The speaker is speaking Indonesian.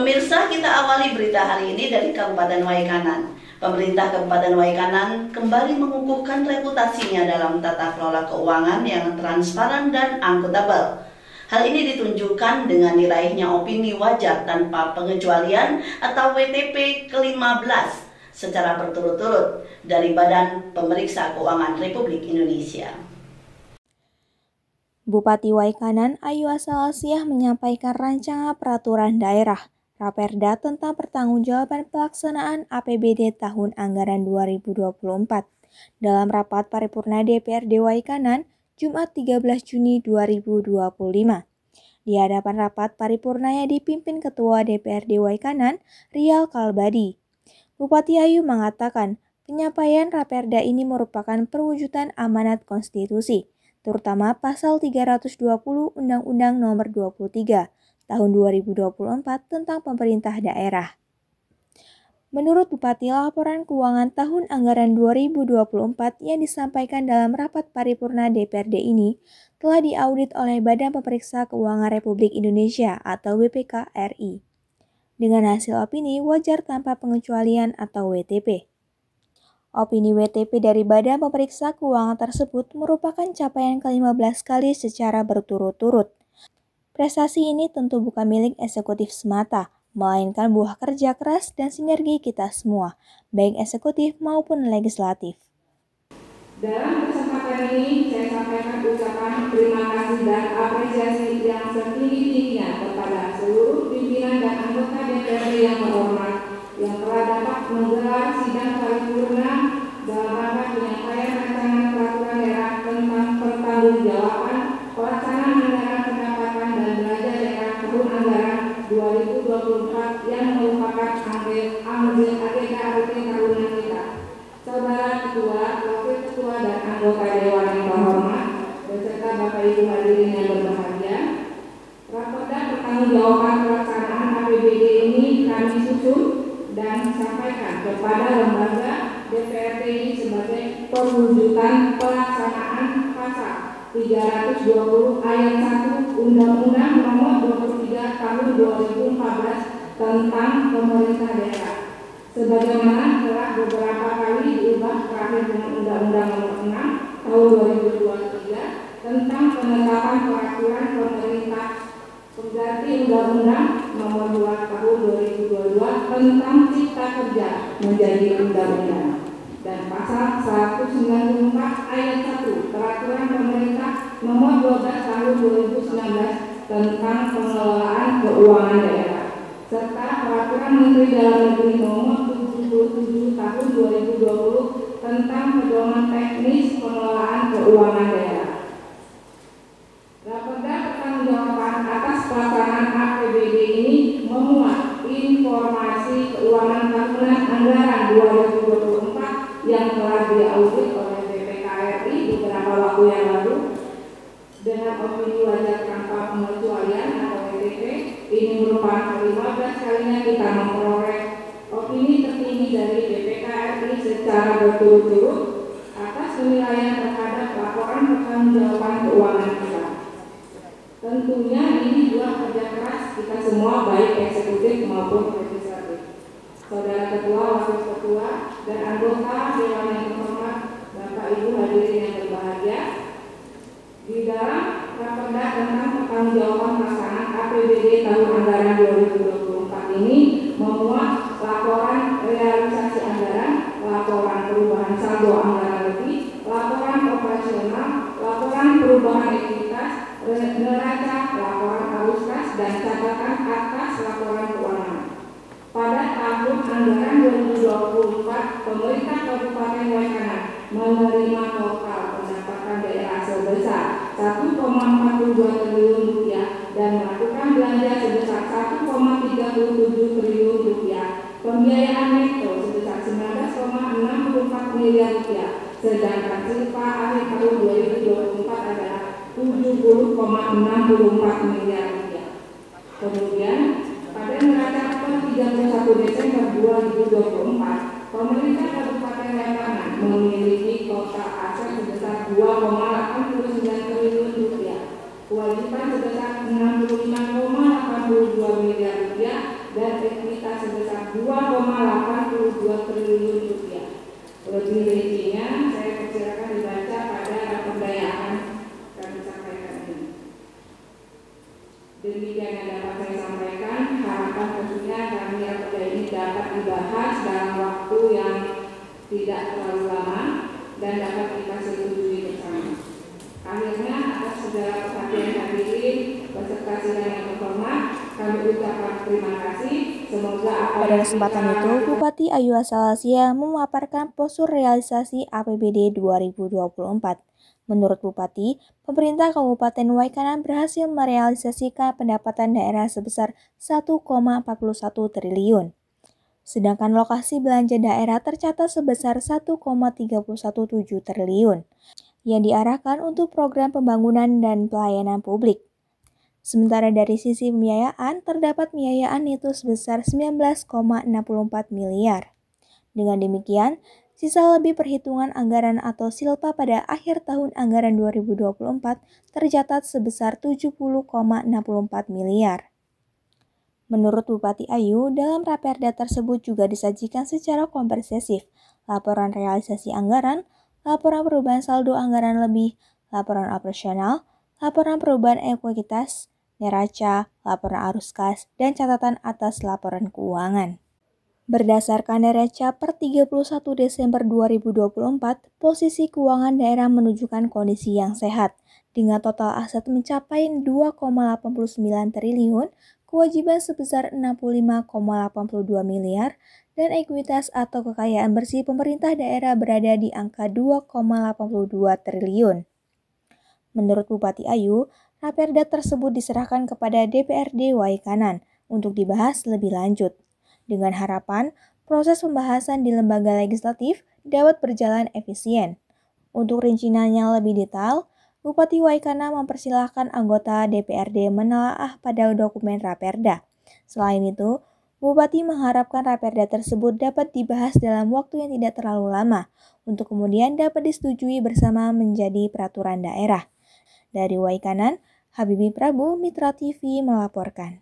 Pemirsa, kita awali berita hari ini dari Kabupaten Waikanan. Pemerintah Kabupaten Waikanan kembali mengukuhkan reputasinya dalam tata kelola keuangan yang transparan dan akuntabel. Hal ini ditunjukkan dengan diraihnya opini wajar tanpa pengecualian atau WTP ke-15 secara berturut-turut dari Badan Pemeriksa Keuangan Republik Indonesia. Bupati Waikanan Ayu Asalasiah menyampaikan rancangan peraturan daerah Raperda tentang pertanggungjawaban pelaksanaan APBD tahun anggaran 2024 dalam rapat paripurna DPRD Waikanan Jumat 13 Juni 2025. Di hadapan rapat paripurna yang dipimpin Ketua DPRD Waikanan Rial Kalbadi, Bupati Ayu mengatakan penyampaian Raperda ini merupakan perwujudan amanat konstitusi, terutama pasal 320 Undang-Undang Nomor 23 Tahun 2024 tentang pemerintah daerah. Menurut Bupati, laporan keuangan tahun anggaran 2024 yang disampaikan dalam rapat paripurna DPRD ini telah diaudit oleh Badan Pemeriksa Keuangan Republik Indonesia atau BPK RI. Dengan hasil opini wajar tanpa pengecualian atau WTP. Opini WTP dari Badan Pemeriksa Keuangan tersebut merupakan capaian ke-15 kali secara berturut-turut. Prestasi ini tentu bukan milik eksekutif semata, melainkan buah kerja keras dan sinergi kita semua, baik eksekutif maupun legislatif. Dalam kesempatan ini, saya sampaikan ucapan terima kasih dan apresiasi yang setinggi-tingginya kepada seluruh pimpinan dan anggota DPRD yang terhormat yang telah dapat menggelar sidang paripurna dalam rangka penyampaian rancangan peraturan daerah tentang pertanggungjawaban pelaksanaan anggaran pendapatan dan belanja daerah tahun anggaran 2024 yang merupakan agenda rutin tahunan kita. Saudara Ketua, Wakil Ketua dan anggota Dewan yang terhormat, beserta Bapak Ibu hadirin yang berbahagia, Raperda pertanggungjawaban pelaksanaan APBD ini kami susun dan sampaikan kepada lembaga DPRD ini sebagai perwujudan pelaksanaan pasal 320 ayat 1 Undang-Undang Nomor 23 Tahun 2014 tentang pemerintah daerah. Sebagaimana telah beberapa kali diubah terakhir dengan Undang-Undang Nomor 6 Tahun 2023 tentang penetapan peraturan pemerintah pengganti Undang-Undang Nomor 2 Tahun 2022 tentang Cipta Kerja menjadi undang-undang, dan pasal 194 ayat 1 Peraturan Pemerintah Nomor 12 Tahun 2019 tentang pengelolaan keuangan daerah, serta Peraturan Menteri Dalam Negeri Nomor 77 Tahun 2020 tentang pedoman teknis pengelolaan keuangan daerah. Raperda pertanggungjawaban atas pelaksanaan APBD ini memuat informasi keuangan tahunan anggaran 2024 yang telah diaudit oleh BPK RI beberapa waktu yang lalu dengan opini wajar tanpa pengecualian atau WTP. Ini merupakan ke-15 kalinya kita memperoleh opini tertinggi dari BPK RI secara berturut-turut atas penilaian terhadap laporan pertanggungjawaban keuangan kita. Tentunya ini buah kerja keras kita semua, baik eksekutif maupun legislatif. Saudara Ketua, Wakil Ketua, dan anggota Dewan yang terhormat, Bapak Ibu hadirin yang berbahagia, di dalam Raperda tentang pertanggungjawaban pelaksanaan APBD tahun anggaran 2024 ini memuat laporan realisasi anggaran, laporan perubahan saldo anggaran lebih, laporan operasional, laporan perubahan ekuitas, neraca, laporan arus kas, dan catatan atas laporan keuangan. Pada tahun anggaran 2024, pemerintah Kabupaten Waikanan menerima total pendapatan daerah sebesar 1,42 triliun rupiah dan melakukan belanja sebesar 1,37 triliun rupiah, pembiayaan neto sebesar 19,64 miliar rupiah, sedangkan silpa akhir tahun 2024 adalah 70,64 miliar rupiah. Kemudian pada neraca per 31 Desember 2024, pemerintah Kabupaten Waikanan memiliki total aset sebesar 2,89 triliun rupiah, kewajiban sebesar 65,82 miliar rupiah, dan presentasinya yang terhormat. Kami ucapkan terima kasih. Semoga pada kesempatan itu, Bupati Ayu Asalasia memaparkan postur realisasi APBD 2024. Menurut Bupati, pemerintah Kabupaten Waikanan berhasil merealisasikan pendapatan daerah sebesar 1,41 triliun. Sedangkan lokasi belanja daerah tercatat sebesar 1,317 triliun yang diarahkan untuk program pembangunan dan pelayanan publik. Sementara dari sisi pembiayaan, terdapat pembiayaan itu sebesar 19,64 miliar. Dengan demikian, sisa lebih perhitungan anggaran atau silpa pada akhir tahun anggaran 2024 tercatat sebesar 70,64 miliar. Menurut Bupati Ayu, dalam Raperda tersebut juga disajikan secara komprehensif laporan realisasi anggaran, laporan perubahan saldo anggaran lebih, laporan operasional, laporan perubahan ekuitas, neraca, laporan arus kas, dan catatan atas laporan keuangan. Berdasarkan neraca per 31 Desember 2024, posisi keuangan daerah menunjukkan kondisi yang sehat, dengan total aset mencapai 2,89 triliun, kewajiban sebesar 65,82 miliar, dan ekuitas atau kekayaan bersih pemerintah daerah berada di angka 2,82 triliun. Menurut Bupati Ayu, Raperda tersebut diserahkan kepada DPRD Waikanan untuk dibahas lebih lanjut, dengan harapan proses pembahasan di lembaga legislatif dapat berjalan efisien. Untuk rincian yang lebih detail, Bupati Waikanan mempersilahkan anggota DPRD menelaah pada dokumen Raperda. Selain itu, Bupati mengharapkan Raperda tersebut dapat dibahas dalam waktu yang tidak terlalu lama, untuk kemudian dapat disetujui bersama menjadi peraturan daerah. Dari Waikanan, Habibie Prabu, Mitra TV melaporkan.